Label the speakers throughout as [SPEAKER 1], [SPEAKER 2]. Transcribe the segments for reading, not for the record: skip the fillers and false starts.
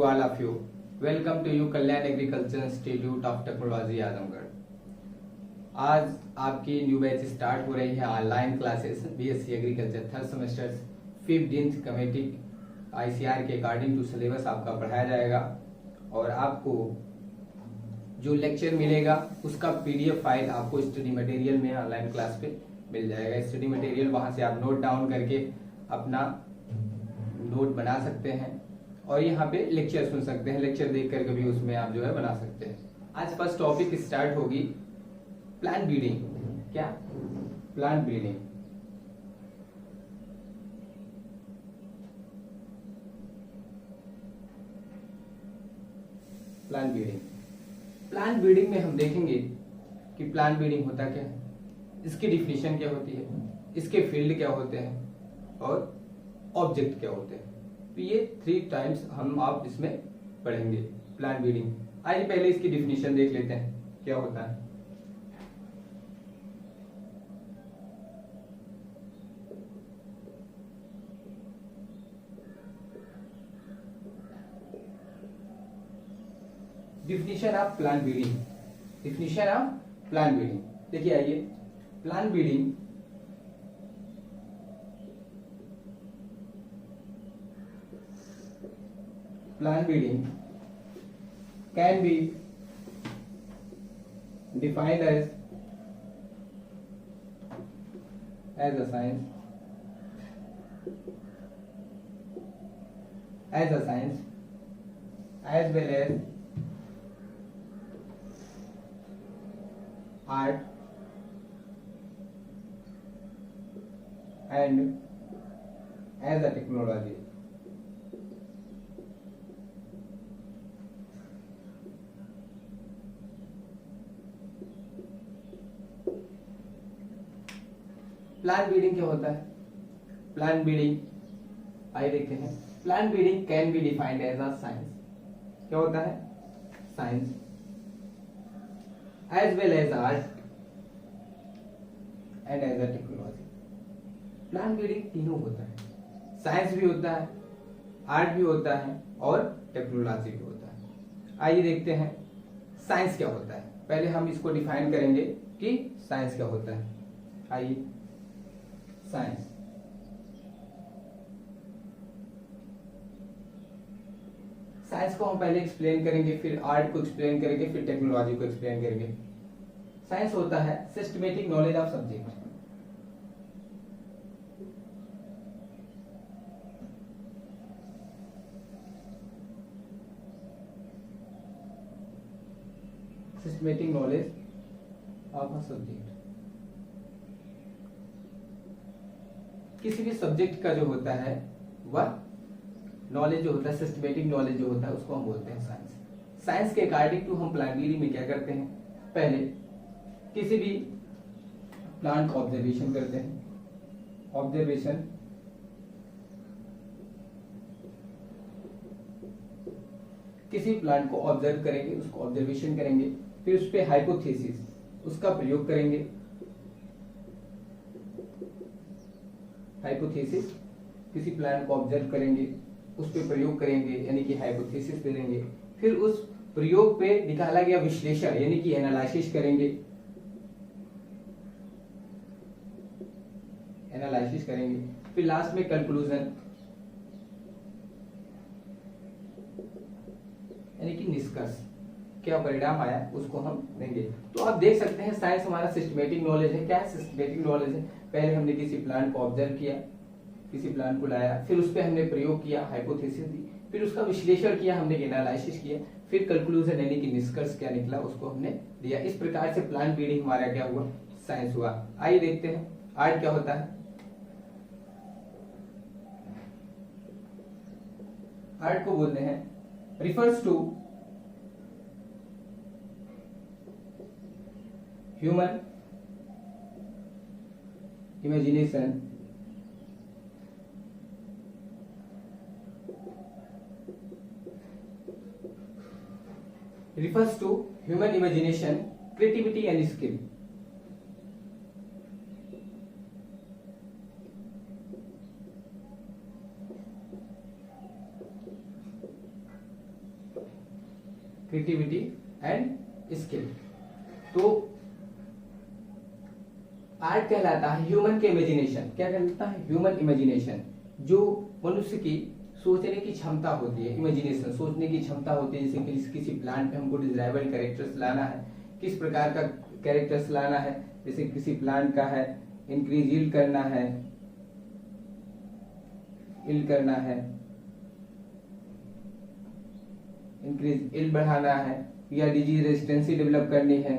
[SPEAKER 1] to all of you. Welcome to you Kalyan agriculture institute of technology Azamgarh. आज आपकी new batch start हो रही है online classes BSc agriculture third semester 15th committee ICR के according to syllabus आपका पढ़ाया जाएगा और आपको जो लेक्चर मिलेगा उसका पीडीएफ फाइल आपको स्टडी मटेरियल में ऑनलाइन क्लास पे मिल जाएगा। स्टडी मटेरियल वहां से आप नोट डाउन करके अपना नोट बना सकते हैं और यहाँ पे लेक्चर सुन सकते हैं। लेक्चर देख करके भी उसमें आप जो है बना सकते हैं। आज फर्स्ट टॉपिक स्टार्ट होगी प्लांट ब्रीडिंग। क्या? Plant breeding. Plant breeding. Plant breeding में हम देखेंगे कि प्लांट ब्रीडिंग होता क्या है, इसकी डिफिनीशन क्या होती है, इसके फील्ड क्या होते हैं और ऑब्जेक्ट क्या होते हैं। तो ये 3 टाइम्स हम आप इसमें पढ़ेंगे प्लांट ब्रीडिंग। आइए पहले इसकी डिफिनीशन देख लेते हैं क्या होता है। Definition of plant breeding. Definition of plant breeding देखिए, आइए plant breeding plant breeding can be defined as a science as well as art and as a technology। Plant breeding क्या होता है? प्लांट ब्रीडिंग आइए देखते हैं। Plant breeding can be defined as a science. क्या होता है? Science as well as art and as a technology. Plant breeding तीनों होता है, साइंस भी होता है, आर्ट भी होता है और टेक्नोलॉजी भी होता है। आइए देखते हैं साइंस क्या होता है। पहले हम इसको डिफाइन करेंगे कि साइंस क्या होता है। आइए साइंस। साइंस को हम पहले एक्सप्लेन करेंगे, फिर आर्ट को एक्सप्लेन करेंगे, फिर टेक्नोलॉजी को एक्सप्लेन करेंगे। साइंस होता है systematic knowledge of subject. Systematic knowledge of a subject. किसी भी सब्जेक्ट का जो होता है वह नॉलेज जो होता है, सिस्टमेटिक नॉलेज जो होता है उसको हम बोलते हैं साइंस। साइंस के अकॉर्डिंग टू हम प्लांट ब्रीडिंग में क्या करते हैं, पहले किसी भी प्लांट का ऑब्जर्वेशन करते हैं। ऑब्जर्वेशन किसी प्लांट को ऑब्जर्व करेंगे, उसको ऑब्जर्वेशन करेंगे, फिर उस पर हाइपोथेसिस उसका प्रयोग करेंगे। हाइपोथेसिस किसी प्लांट को ऑब्जर्व करेंगे, उस पर प्रयोग करेंगे यानी कि हाइपोथेसिस दे देंगे, फिर उस प्रयोग पे निकाला गया विश्लेषण यानी कि एनालिसिस करेंगे। एनालिसिस करेंगे, फिर लास्ट में कंक्लूजन यानी कि निष्कर्ष, क्या परिणाम आया उसको हम देंगे। तो आप देख सकते हैं साइंस हमारा सिस्टमेटिक नॉलेज है। क्या है? सिस्टमेटिक नॉलेज है। पहले हमने किसी प्लांट को ऑब्जर्व किया, किसी प्लांट को लाया, फिर उस पर हमने प्रयोग किया, हाइपोथेसिस दी, फिर उसका विश्लेषण किया, हमने एनालिसिस किया, फिर कंक्लूजन यानी कि निष्कर्ष क्या निकला उसको हमने दिया। इस प्रकार से प्लांट ब्रीडिंग हमारा क्या हुआ? साइंस हुआ। आइए देखते हैं आर्ट क्या होता है। आर्ट को बोलते हैं refers to human imagination refers to human imagination, creativity and skill। Creativity and skill. तो आर्ट कहलाता है ह्यूमन के इमेजिनेशन। क्या कहलाता है? ह्यूमन इमेजिनेशन, जो मनुष्य की सोचने की क्षमता होती है। इमेजिनेशन सोचने की क्षमता होती है, जैसे कि किसी प्लांट पे हमको डिजायरेबल कैरेक्टर्स लाना है, किस प्रकार का कैरेक्टर्स लाना है। जैसे किसी प्लांट का है इंक्रीज यील्ड करना है, इंक्रीज यील्ड बढ़ाना है, या डिजीज रेजिस्टेंसी डेवलप करनी है,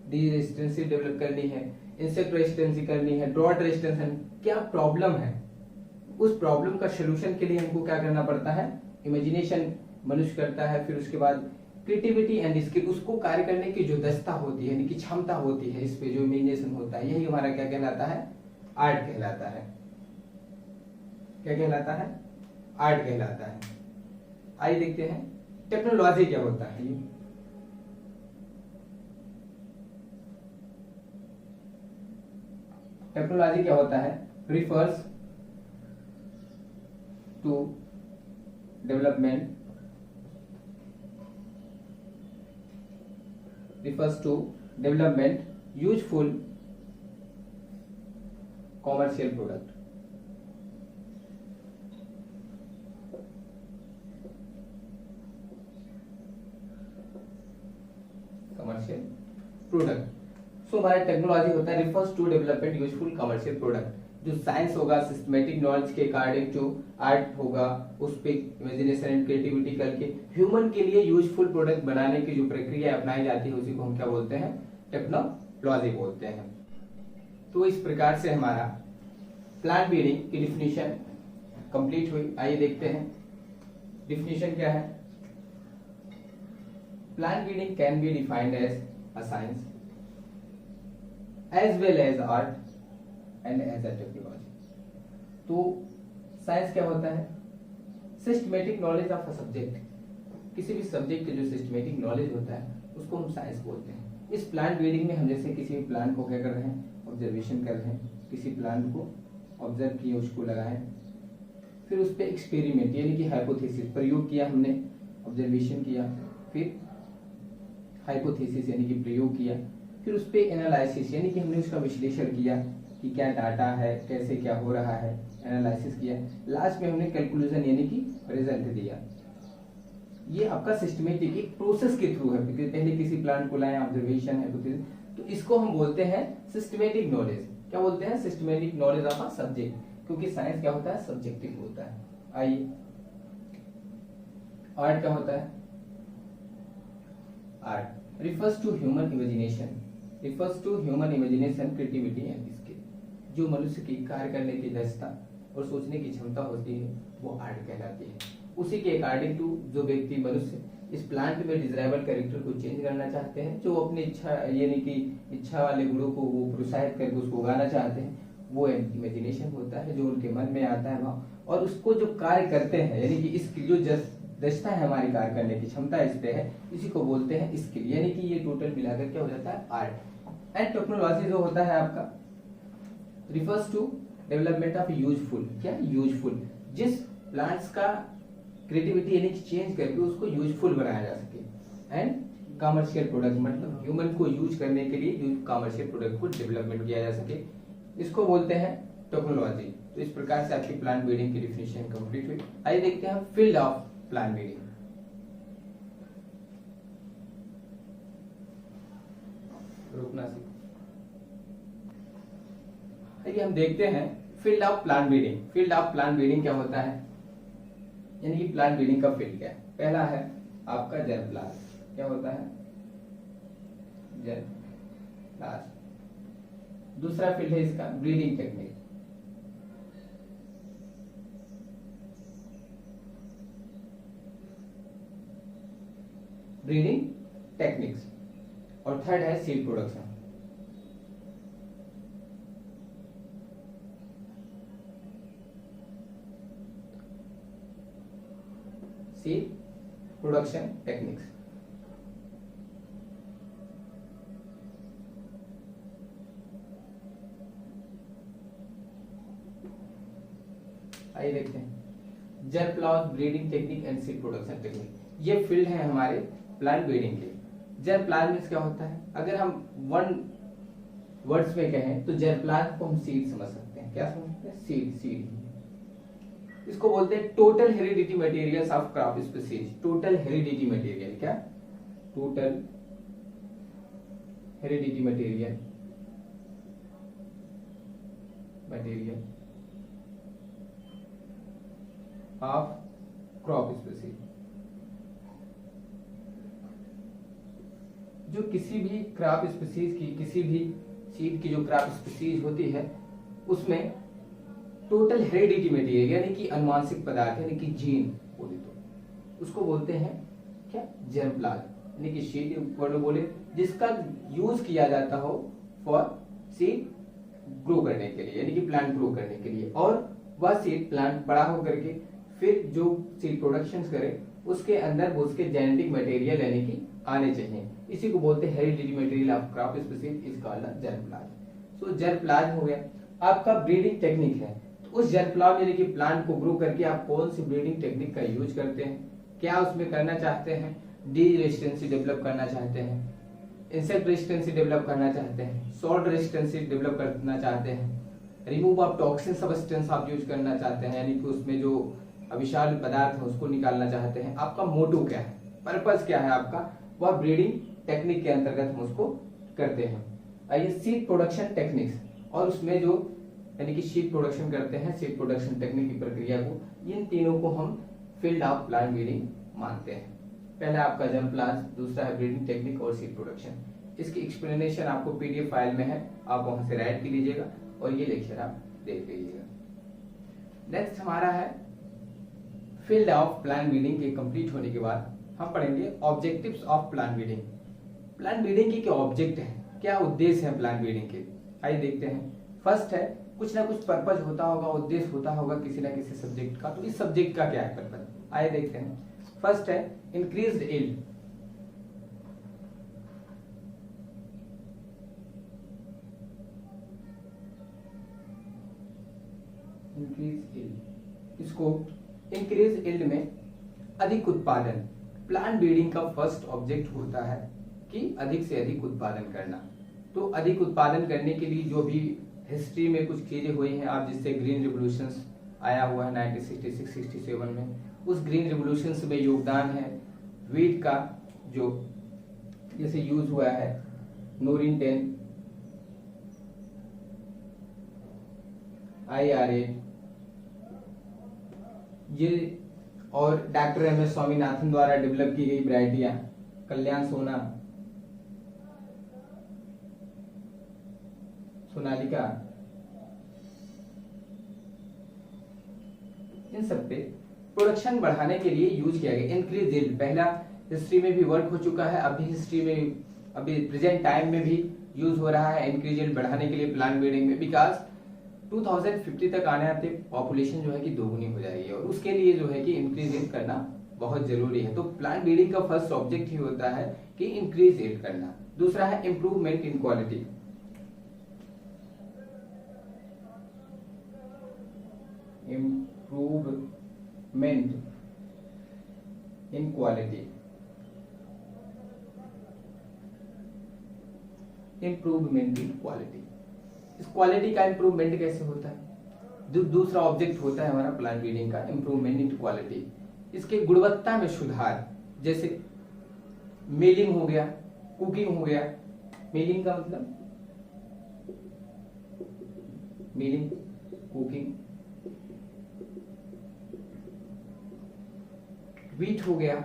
[SPEAKER 1] डिजीज रेजिस्टेंसी डेवलप करनी है, इंसेक्ट रेजिस्टेंसी करनी है, ड्रॉट रेजिस्टेंस। क्या प्रॉब्लम है, उस प्रॉब्लम का सोल्यूशन के लिए हमको क्या करना पड़ता है? इमेजिनेशन मनुष्य करता है। फिर उसके बाद क्रिएटिविटी एंड स्किल, उसको कार्य करने की जो दक्षता होती है, यानी कि क्षमता होती है, इस पे जो इमेजिनेशन होता है, यही हमारा क्या कहलाता है? आर्ट कहलाता है। क्या कहलाता है? आर्ट कहलाता है। आइए देखते हैं टेक्नोलॉजी क्या होता है। टेक्नोलॉजी क्या होता है? Refers to development useful commercial product. Commercial product. So हमारा टेक्नोलॉजी होता है refers to development useful commercial product. जो साइंस होगा सिस्टमेटिक नॉलेज के अकॉर्डिंग टू आर्ट होगा, उस पे इमेजिनेशन एंड क्रिएटिविटी करके ह्यूमन के लिए यूजफुल प्रोडक्ट बनाने की जो प्रक्रिया अपनाई जाती है, उसी को हम क्या बोलते हैं? टेक्नोलॉजी बोलते हैं। तो इस प्रकार से हमारा प्लांट ब्रीडिंग की डिफिनीशन कंप्लीट हुई। आइए देखते हैं डिफिनीशन क्या है। Plant breeding can be defined as a science as well as art and as a technology. तो साइंस क्या होता है? Systematic knowledge of a subject. किसी भी सब्जेक्ट का जो सिस्टमेटिक नॉलेज होता है उसको हम साइंस बोलते हैं। इस प्लांट ब्रीडिंग में हम जैसे किसी भी प्लांट को क्या कर रहे हैं? ऑब्जर्वेशन कर रहे हैं। किसी प्लांट को ऑब्जर्व किए, उसको लगाएं, फिर उस पर एक्सपेरिमेंट यानी कि हाइपोथेसिस प्रयोग किया हमने, ऑब्जर्वेशन किया, फिर हाइपोथेसिस यानी कि प्रयोग किया, फिर उस पर एनालिसिस यानी कि हमने उसका विश्लेषण किया कि क्या डाटा है, कैसे क्या हो रहा है, एनालिसिस किया, लास्ट में हमने कैलकुलेशन यानी कि रिजल्ट दिया। ये आपका सिस्टमेटिक एक प्रोसेस के थ्रू है। पहले किसी प्लांट को लाए, ऑब्जर्वेशन है, तो इसको हम बोलते हैं सिस्टमेटिक नॉलेज। क्या बोलते हैं? Systematic knowledge of a subject, क्योंकि साइंस क्या होता है? सब्जेक्टिव होता है। आइए आर्ट क्या होता है? Art refers to human imagination creativity and skill. जो मनुष्य की कार्य करने की दक्षता और सोचने की क्षमता होती है वो आर्ट कहलाती है। उसी के अकॉर्डिंग टू जो व्यक्ति मनुष्य इस प्लांट में डिजायरेबल कैरेक्टर को चेंज करना चाहते हैं, जो अपनी इच्छा यानी कि इच्छा वाले गुणों को वो प्रोत्साहित करके उसको उगाना चाहते हैं, वो इमेजिनेशन होता है जो उनके मन में आता है भाव, और उसको जो कार्य करते हैं यानी कि इसकी जो दक्षता है हमारी कार्य करने की क्षमता इस पे है, इसी को बोलते हैं स्किल। यानी कि ये टोटल मिलाकर क्या हो जाता है? आर्ट। एंड टेक्नोलॉजी जो होता है आपका refers to development of useful. क्या? यूजफुल। जिस प्लांट्स का क्रिएटिविटी यानी कि चेंज करके उसको यूजफुल बनाया जा सके। एंड कमर्शियल प्रोडक्ट मतलब ह्यूमन को यूज करने के लिए कमर्शियल प्रोडक्ट को डेवलपमेंट किया जा सके, इसको बोलते हैं टेक्नोलॉजी। तो इस प्रकार से आपकी प्लांट ब्रीडिंग की डिफिनेशन कंप्लीट हुई। आइए देखते हैं फील्ड ऑफ प्लांट ब्रीडिंग। रुकना सीखो। आइए हम देखते हैं field of plant breeding. Field of plant breeding क्या होता है, यानी कि प्लांट ब्रीडिंग का फील्ड क्या है? पहला है आपका जर्मप्लास्ट। क्या होता है? जर्मप्लास्ट। दूसरा फील्ड है इसका ब्रीडिंग टेक्निक। Breeding techniques. और थर्ड है seed production. Seed production techniques. आइए देखते हैं germplasm breeding technique and seed production technique. ये फील्ड है हमारे प्लांट ब्रीडिंग के। जरप्लाज में क्या होता है, अगर हम वन वर्ड्स में कहें तो जरप्लाज को हम सीड समझ सकते हैं। क्या समझते हैं? सीड। सीड इसको बोलते हैं total heredity materials of crop species. Total heredity material क्या? Total heredity material of crop species. जो किसी भी क्रॉप स्पीसीज की, किसी भी सीड की जो क्रॉप स्पीसीज होती है उसमें टोटल हेरिडिटी मटेरियल यानी कि अनुवांशिक पदार्थ यानी कि जीन बोले तो उसको बोलते हैं क्या? जर्मप्लाज। यानी कि सीड वर्ड बोले जिसका यूज किया जाता हो फॉर सीड ग्रो करने के लिए, यानी कि प्लांट ग्रो करने के लिए, और वह सीड प्लांट बड़ा होकर के फिर जो सीड प्रोडक्शन करे उसके अंदर वो उसके जेनेटिक मटेरियल यानी कि आने चाहिए। इसी को बोलते हैं heredity material of crop species is called germplasm. सो जर्मप्लाज हो गया। आपका ब्रीडिंग टेक्निक है, तो उस जर्मप्लाज यानी कि प्लांट को ग्रो करके आप कौन सी ब्रीडिंग टेक्निक का यूज करते हैं, क्या उसमें करना चाहते हैं? डिजीज रेजिस्टेंसी डेवलप करना चाहते हैं, इंसेक्ट रेजिस्टेंसी डेवलप करना चाहते हैं, सॉल्ट रेजिस्टेंसी डेवलप करना चाहते हैं, रिमूव ऑफ टॉक्सिन सब्सटेंस आप यूज करना चाहते हैं, यानी कि उसमें जो अविषाल पदार्थ है उसको निकालना चाहते हैं। आपका मोटो क्या है, पर्पस क्या है आपका, वह ब्रीडिंग टेक्निक के अंतर्गत हम उसको करते हैं। आइए सीड प्रोडक्शन टेक्निक्स, और उसमें जो यानी कि सीड प्रोडक्शन करते हैं, सीड प्रोडक्शन टेक्निक की प्रक्रिया को, इन तीनों को हम फील्ड ऑफ प्लांट ब्रीडिंग मानते हैं। पहला आपका जर्मप्लाज, दूसरा है ब्रीडिंग टेक्निक और सीड प्रोडक्शन। इसकी एक्सप्लेनेशन आपको पीडीएफ फाइल में है, आप वहां से राइट कर लीजिएगा और ये लेक्चर आप देख लीजिएगा। नेक्स्ट हमारा है फील्ड ऑफ प्लांट ब्रीडिंग के कंप्लीट होने के बाद हम पढ़ेंगे objectives of plant breeding. Plant breeding के क्या ऑब्जेक्ट है, क्या उद्देश्य है प्लांट ब्रीडिंग के, आइए देखते हैं। फर्स्ट है कुछ ना कुछ पर्पज होता होगा, उद्देश्य होता होगा किसी ना किसी सब्जेक्ट का, तो इस सब्जेक्ट का क्या है पर्पज, आइए देखते हैं। फर्स्ट है इंक्रीज्ड यील्ड। इंक्रीज यील्ड, इसको इंक्रीज यील्ड में अधिक उत्पादन। प्लांट ब्रीडिंग का फर्स्ट ऑब्जेक्ट होता है कि अधिक से अधिक उत्पादन करना। तो अधिक उत्पादन करने के लिए जो भी हिस्ट्री में कुछ चीजें हुई हैं, आप जिससे ग्रीन रिवोल्यूशन आया हुआ है 1966-67 में, उस ग्रीन रिवोल्यूशन में योगदान है वीट का, जो जैसे यूज हुआ है नोरिन 10, IRA, ये और डॉक्टर MS स्वामीनाथन द्वारा डेवलप की गई वैरायटियां, कल्याण सोना, सोनालिका, इन सब पे प्रोडक्शन बढ़ाने के लिए यूज किया गया। इंक्रीज यील्ड पहला हिस्ट्री में भी वर्क हो चुका है, अभी हिस्ट्री में, अभी प्रेजेंट टाइम में भी यूज हो रहा है इंक्रीज यील्ड बढ़ाने के लिए प्लांट ब्रीडिंग में, बिकॉज 2050 तक आने आते पॉपुलेशन जो है कि दोगुनी हो जाएगी और उसके लिए जो है कि इंक्रीज यील्ड करना बहुत जरूरी है। तो प्लांट ब्रीडिंग का फर्स्ट ऑब्जेक्ट ही होता है कि इंक्रीज यील्ड करना। दूसरा है improvement in quality. Improvement in quality, improvement in quality. इस क्वालिटी का इंप्रूवमेंट कैसे होता है, दूसरा ऑब्जेक्ट होता है हमारा प्लांट ब्रीडिंग का इंप्रूवमेंट इन क्वालिटी। इसके गुणवत्ता में सुधार, जैसे मेलिंग हो गया, कुकिंग हो गया। मेलिंग का मतलब मेलिंग, कुकिंग, वीट हो गया,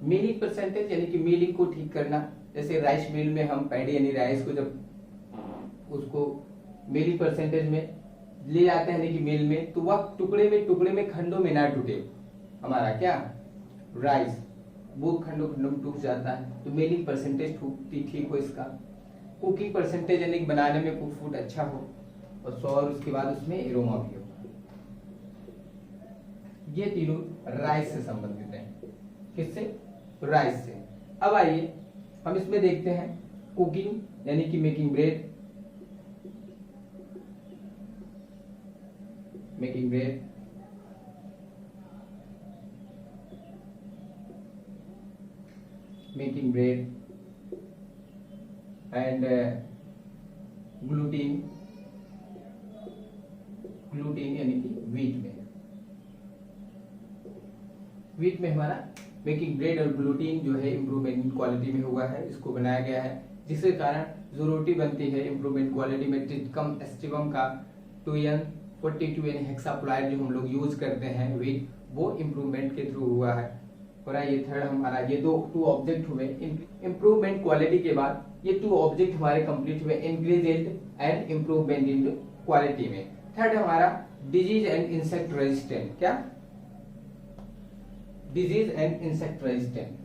[SPEAKER 1] मिलिंग परसेंटेज यानी कि मिलिंग को ठीक करना। जैसे राइस मिल में हम पैडी यानी राइस को जब उसको मिलिंग परसेंटेज में ले जाते हैं कि मिल में, तो वह टुकड़े में खंडों में ना टूटे, हमारा क्या राइस वो खंडों में टूट जाता है, तो मिलिंग परसेंटेज ठीक हो इसका। कुकिंग परसेंटेज यानी कि बनाने में कुक फूड अच्छा हो, और उसके बाद उसमें एरोमा भी हो। ये तीनों राइस से संबंधित हैं। किससे? राइस से। अब आइए हम इसमें देखते हैं कुकिंग यानी कि making bread, making bread, making bread and gluten, gluten यानी कि वीट में, वीट में हमारा मेकिंग ब्रेड और ग्लूटीन जो है इम्प्रूवमेंट इन क्वालिटी में हुआ है, इसको बनाया गया है, जिसके कारण जो रोटी बनती है इम्प्रूवमेंट क्वालिटी में ट्रिटिकम एस्टिवम का 2N42 यानी हेक्साफ्लोराइड जो हम लोग यूज करते हैं वीट, वो इम्प्रूवमेंट के थ्रू हुआ है। और ये थर्ड हमारा ये टू ऑब्जेक्ट हुए इम्प्रूवमेंट क्वालिटी के बाद, ये 2 ऑब्जेक्ट हमारे कंप्लीट हुए increase and improvement in quality में। थर्ड हमारा डिजीज एंड इंसेक्ट रेजिस्टेंट, क्या disease and insect resistant.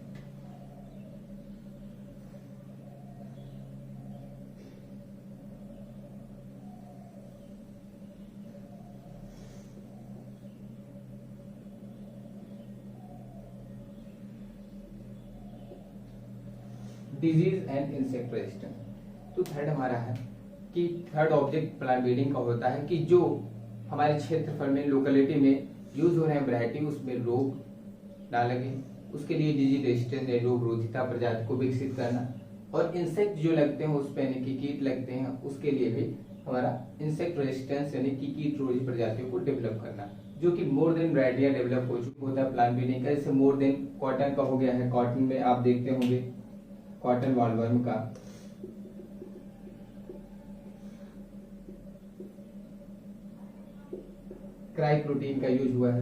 [SPEAKER 1] Disease and insect resistant. तो थर्ड हमारा है कि थर्ड ऑब्जेक्ट प्लांट ब्रीडिंग का होता है कि जो हमारे क्षेत्रफल में लोकेलिटी में यूज हो रहे हैं वैरायटी, उसमें रोग ना लगे, उसके लिए डिजीज रेजिस्टेंस या रोग रोधिता प्रजाति को विकसित करना, और इंसेक्ट जो लगते हैं उस पे यानी कि कीट लगते हैं उसके लिए भी हमारा इंसेक्ट रेजिस्टेंस यानी कि कीट रोधी प्रजातियों को डेवलप करना, जो कि मोर देन वैरायटियां डेवलप हो चुकी होता है प्लांट ब्रीडिंग का। जैसे मोर देन कॉटन का हो गया है, कॉटन में आप देखते होंगे कॉटन वॉलवर्म का, क्राई प्रोटीन का यूज हुआ है,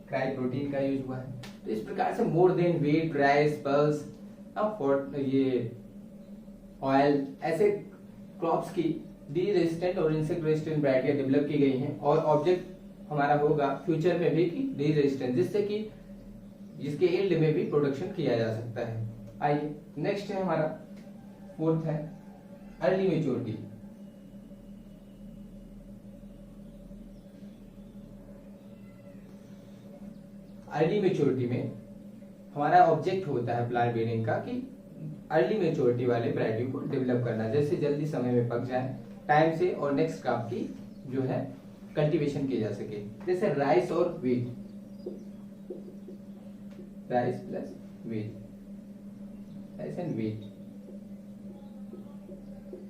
[SPEAKER 1] क्राई प्रोटीन का यूज हुआ है। तो इस प्रकार से more than wheat, rice, pulse, ये ऑयल, ऐसे क्रॉप्स की डी रेजिस्टेंट और इंसेक्ट रेजिस्टेंट वैरायटियां डेवलप की गई हैं, और ऑब्जेक्ट हमारा होगा फ्यूचर में भी कि डी रेजिस्टेंट, जिससे कि जिसके यील्ड में भी प्रोडक्शन किया जा सकता है। आइए नेक्स्ट है हमारा फोर्थ है अर्ली मेच्योरिटी। अर्ली मेच्योरिटी में हमारा ऑब्जेक्ट होता है प्लांट ब्रीडिंग का कि अर्ली मेच्योरिटी वाले वैरायटी को डेवलप करना, जैसे जल्दी समय में पक जाए टाइम से और नेक्स्ट क्रॉप की जो है कल्टीवेशन की जा सके। जैसे राइस और wheat, rice plus wheat, rice and wheat,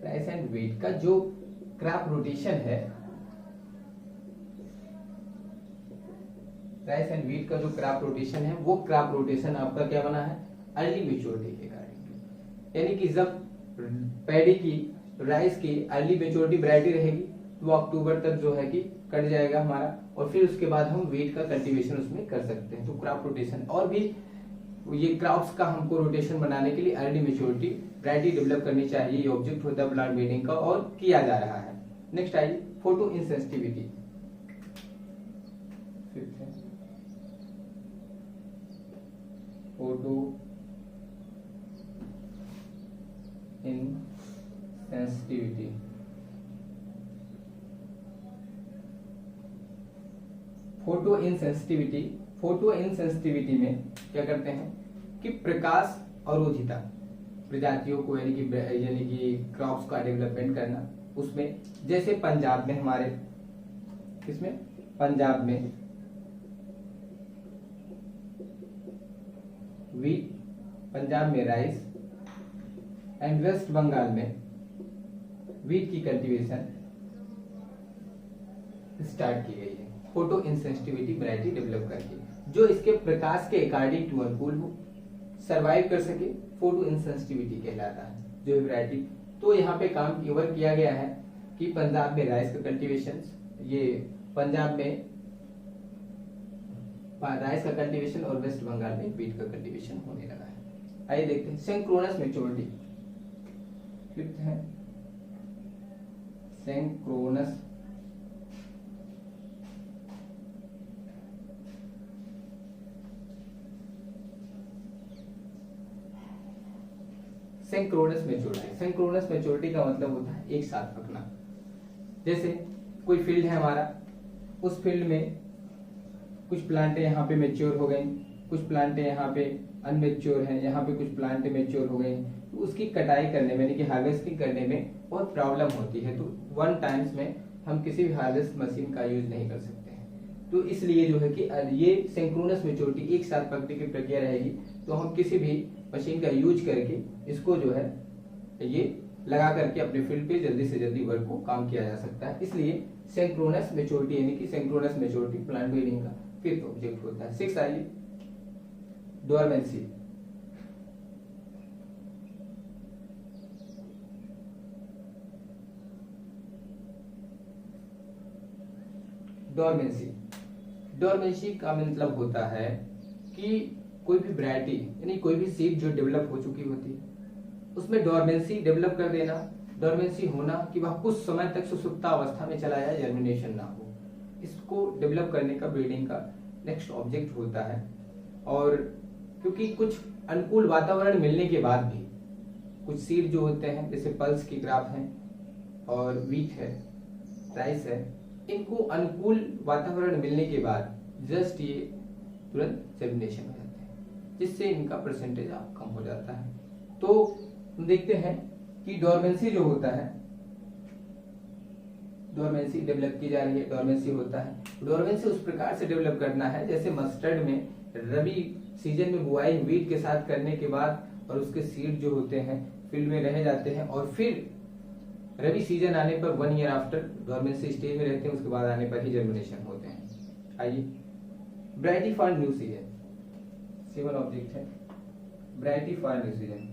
[SPEAKER 1] rice and wheat का जो क्रॉप रोटेशन है, राइस एंड व्हीट का जो क्रॉप रोटेशन है वो क्रॉप रोटेशन आपका क्या बना है अर्ली मेच्योरिटी के कारण, यानी कि जब पैडी की राइस की अर्ली मेच्योरिटी वैरायटी रहेगी तो वो अक्टूबर तक जो है कि कट जाएगा हमारा, और फिर उसके बाद हम व्हीट का कल्टीवेशन उसमें कर सकते हैं। तो क्रॉप रोटेशन और भी ये क्रॉप्स का हमको रोटेशन बनाने के लिए अर्ली मेच्योरिटी वैरायटी डेवलप करनी चाहिए, ये ऑब्जेक्ट होता है प्लांट ब्रीडिंग का और किया जा रहा है। नेक्स्ट आइए photo insensitivity. Photo insensitivity, photo insensitivity, photo insensitivity में क्या करते हैं कि प्रकाश अवरोधिता प्रजातियों को यानी कि क्रॉप्स का डेवलपमेंट करना, उसमें जैसे पंजाब में हमारे किसमें पंजाब में व्हीट, पंजाब में राइस एंड वेस्ट बंगाल में व्हीट की कल्टीवेशन स्टार्ट की गई है फोटो इनसेंसिटिविटी वैरायटी डेवलप करके, जो इसके प्रकाश के अकॉर्डिंग टू अनुकूल हो, सरवाइव कर सके, फोटो इनसेंसिटिविटी कहलाता है जो वैरायटी। तो यहाँ पे काम किया गया है कि पंजाब में राइस का कल्टीवेशन, ये पंजाब में राइस का कल्टीवेशन और वेस्ट बंगाल में व्हीट का कल्टीवेशन होने लगा है। आइए देखते हैं सिंक्रोनस मैच्योरिटी। फिफ्थ है synchronous synchronous maturity. Synchronous maturity का मतलब होता है एक साथ पकना। जैसे कोई फील्ड है हमारा, उस फील्ड में कुछ प्लांटें यहाँ पे मैच्योर हो गई, कुछ प्लांट यहाँ पे अनमेच्योर हैं, यहाँ पे कुछ प्लांट मेच्योर हो गए हैं, तो उसकी कटाई करने में यानी कि हार्वेस्टिंग करने में बहुत प्रॉब्लम होती है। तो वन टाइम्स में हम किसी भी हार्वेस्ट मशीन का यूज नहीं कर सकते हैं। तो इसलिए जो है कि ये सिंक्रोनस मैच्योरिटी एक साथ पकने की प्रक्रिया रहेगी, तो हम किसी भी मशीन का यूज करके इसको जो है ये लगा करके अपने फील्ड पे जल्दी से जल्दी वर्क को काम किया जा सकता है। इसलिए सिंक्रोनस मैच्योरिटी यानी कि सिंक्रोनस मैच्योरिटी प्लांट ब्रीडिंग का फिफ्थ ऑब्जेक्ट होता है। 6 आइए, डोरमेंसी। डोरमेंसी, डोरमेंसी का मतलब होता है कि कोई भी वैरायटी यानी कोई भी सीड जो डेवलप हो चुकी होती है उसमें डोरमेंसी डेवलप कर देना। डोरमेंसी होना कि वह कुछ समय तक सुसुप्ता अवस्था में चला जाए, जर्मिनेशन ना हो, इसको डेवलप करने का ब्रीडिंग का नेक्स्ट ऑब्जेक्ट होता है। और क्योंकि कुछ अनुकूल वातावरण मिलने के बाद भी कुछ सीड जो होते हैं जैसे पल्स की क्रॉप है और व्हीट है, राइस है, इनको अनुकूल वातावरण मिलने के बाद जस्ट ये तुरंत जर्मिनेशन हो जाते हैं, जिससे इनका परसेंटेज कम हो जाता है। तो हम देखते हैं कि डोरमेंसी जो होता है, डोरमेंसी डेवलप की जा रही है, डोरमेंसी होता है। डोरमेंसी उस प्रकार से डेवलप करना है जैसे मस्टर्ड में रबी सीजन में बुआई व्हीट के साथ करने के बाद और उसके सीड जो होते हैं फील्ड में रह जाते हैं और फिर रबी सीजन आने पर 1 ईयर आफ्टर डोरमेंसी स्टेज में रहते हैं, उसके बाद आने पर ही जर्मिनेशन होते हैं। आइए, variety for new season 7 object है। Variety for new season,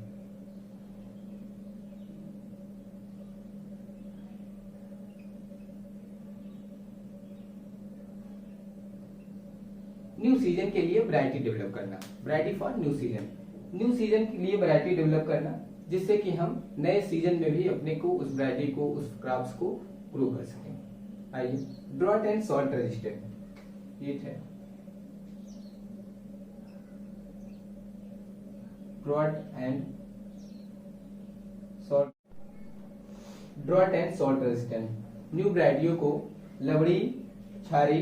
[SPEAKER 1] new season के लिए वैरायटी डेवलप करना। Variety for new season, new season के लिए वैरायटी डेवलप करना जिससे कि हम नए सीजन में भी अपने को उस वैरायटी को उस क्रॉप्स को ग्रो कर सकें। आइए, ड्रॉट एंड सॉल्ट रेजिस्टेंट, ये है drought and salt, drought and salt resistant new वैरायटियों को लवड़ी, क्षारी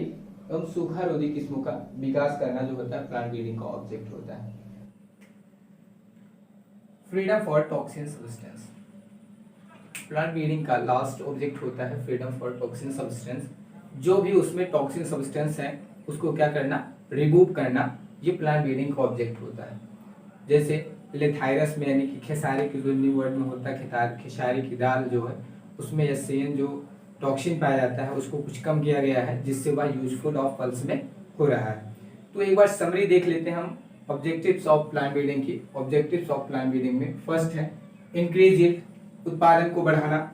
[SPEAKER 1] एवं सूखा रोधी किस्मों का विकास करना जो होता है प्लांट ब्रीडिंग का ऑब्जेक्ट होता है। Freedom for toxin substance, plant breeding का लास्ट ऑब्जेक्ट होता है फ्रीडम फॉर टॉक्सिन सब्सटेंस। जो भी उसमें टॉक्सिन सब्सटेंस है उसको क्या करना, रिमूव करना, ये प्लांट ब्रीडिंग का ऑब्जेक्ट होता है। जैसे लेथायरस में यानी कि खेसारी की जो न्यू वर्ड में होता है खेसारी की दाल जो है उसमें एससीएन जो टॉक्सिन पाया जाता है उसको कुछ कम किया गया है जिससे वह यूजफुल ऑफ पल्स में हो रहा है। तो एक बार समरी देख लेते हैं हम ऑब्जेक्टिव्स ऑफ प्लांट ब्रीडिंग की। ऑब्जेक्टिव्स ऑफ प्लांट ब्रीडिंग में फर्स्ट है इंक्रीज यील्ड, उत्पादन को बढ़ाना,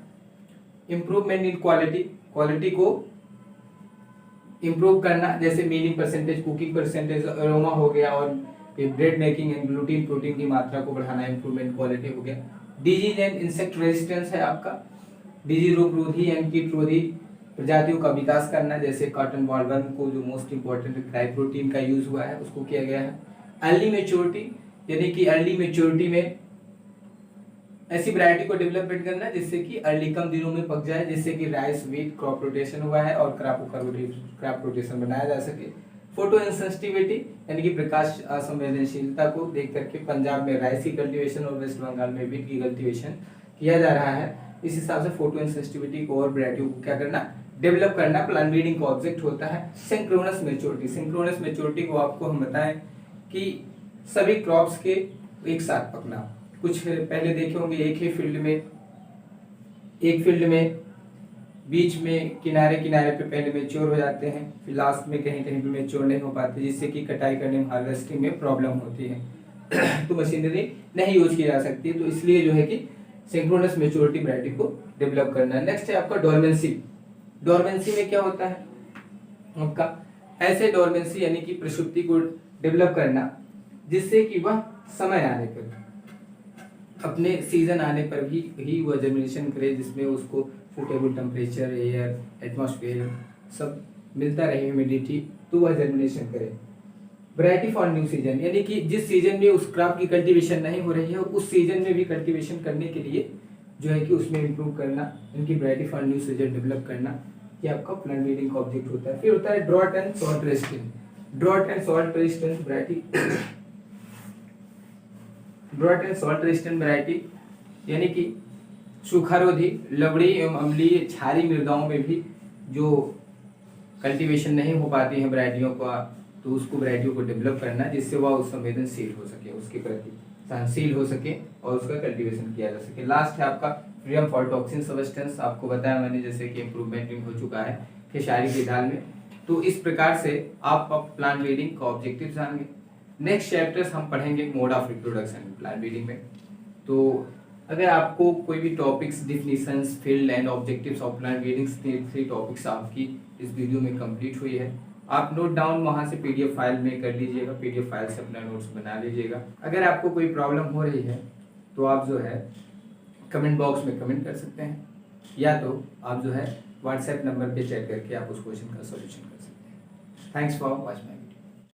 [SPEAKER 1] इंप्रूवमेंट इन क्वालिटी, क्वालिटी को इंप्रूव करना, जैसे milling percentage, cooking percentage, aroma हो गया, और bread making and gluten protein की मात्रा को बढ़ाना, इंप्रूवमेंट क्वालिटी हो गया। डिजीज एंड इंसेक्ट रेजिस्टेंस है आपका, डिजीज रोग रोधी एंड कीट रोधी प्रजातियों का विकास करना, जैसे कॉटन बॉलवर्म को जो मोस्ट इंपॉर्टेंट क्राई प्रोटीन का यूज हुआ है उसको किया गया है। अर्ली मेच्योरिटी यानी कि अर्ली मेच्योरिटी में ऐसी वैरायटी को डेवलपमेंट करना जिससे कि अर्ली कम दिनों में पक जाए, जिससे कि राइस व्हीट क्रॉप रोटेशन हुआ है और क्रॉप रोटेशन बनाया जा सके। फोटो इंसेंसिटिविटी यानी कि प्रकाश असंवेदनशीलता को देख करके पंजाब में राइस की कल्टीवेशन और वेस्ट बंगाल में व्हीट की कल्टीवेशन किया जा रहा है। इस हिसाब से फोटो इंसेंसिटिविटी को और वैरायटियों को क्या करना, डेवलप करना प्लांट ब्रीडिंग का ऑब्जेक्ट होता है। सिंक्रोनस मैच्योरिटी, सिंक्रोनस मैच्योरिटी को आपको हम बताएं कि सभी क्रॉप्स के एक साथ पकना। कुछ पहले देखे होंगे एक ही फील्ड में, एक फील्ड में बीच में किनारे किनारे पे पहले मैच्योर हो जाते हैं, फिर लास्ट में कहीं कहीं पे मैच्योर नहीं हो पाते, जिससे कि कटाई करने में हार्वेस्टिंग में प्रॉब्लम होती है तो मशीनरी नहीं यूज की जा सकती। तो इसलिए जो है कि सिंक्रोनस मैच्योरिटी वैरायटी को डेवलप करना है। नेक्स्ट है आपका डोरमेंसी। डोरमेंसी में क्या होता है आपका, ऐसे डोरमेंसी यानी कि प्रसुप्ति को डेवलप करना जिससे कि वह समय आने पर, अपने सीजन आने पर भी वह जर्मिनेशन करे, जिसमें उसको सुटेबल टेम्परेचर, एयर, एटमॉस्फेयर सब मिलता रहे, ह्यूमिडिटी, तो वह जर्मिनेशन करे। वैरायटी फॉर न्यू सीजन यानी कि जिस सीजन में उस क्रॉप की कल्टीवेशन नहीं हो रही है उस सीजन में भी कल्टीवेशन करने के लिए जो है कि उसमें इंप्रूव करना, इनकी variety for new season develop करना, ये आपका प्लांट ब्रीडिंग का ऑब्जेक्ट होता है। फिर होता है drought and salt resistant. Drought and salt resistant variety, drought and salt resistant variety यानी कि सूखारोधी, लवड़ी एवं अम्लीय क्षारीय मृदाओं में भी जो कल्टीवेशन नहीं हो पाती है वैरायटियों का, तो उसको वैरायटियों को डेवलप करना जिससे वह संवेदनशील हो सके, उसके प्रति सहनशील हो सके और उसका कल्टीवेशन किया जा सके। लास्ट है आपका फ्रीडम फॉर टॉक्सिन सब्सटेंस, आपको बताया मैंने जैसे कि इम्प्रूवमेंट हो चुका है खेसारी की दाल में। तो इस प्रकार से आप प्लांट ब्रीडिंग का ऑब्जेक्टिव जानेंगे। नेक्स्ट चैप्टर्स हम पढ़ेंगे mode of reproduction plant breeding में। तो अगर आपको कोई भी topics, definitions, field and objectives of plant breeding, 3 topics आपकी इस वीडियो में कंप्लीट हुई है। आप नोट डाउन वहां से पीडीएफ फाइल में कर लीजिएगा, पीडीएफ फाइल से अपना नोट्स बना लीजिएगा। अगर आपको कोई प्रॉब्लम हो रही है तो आप जो है कमेंट बॉक्स में कमेंट कर सकते हैं, या तो आप जो है व्हाट्सएप नंबर पे चेक करके आप उस क्वेश्चन का सॉल्यूशन कर सकते हैं। Thanks for watching.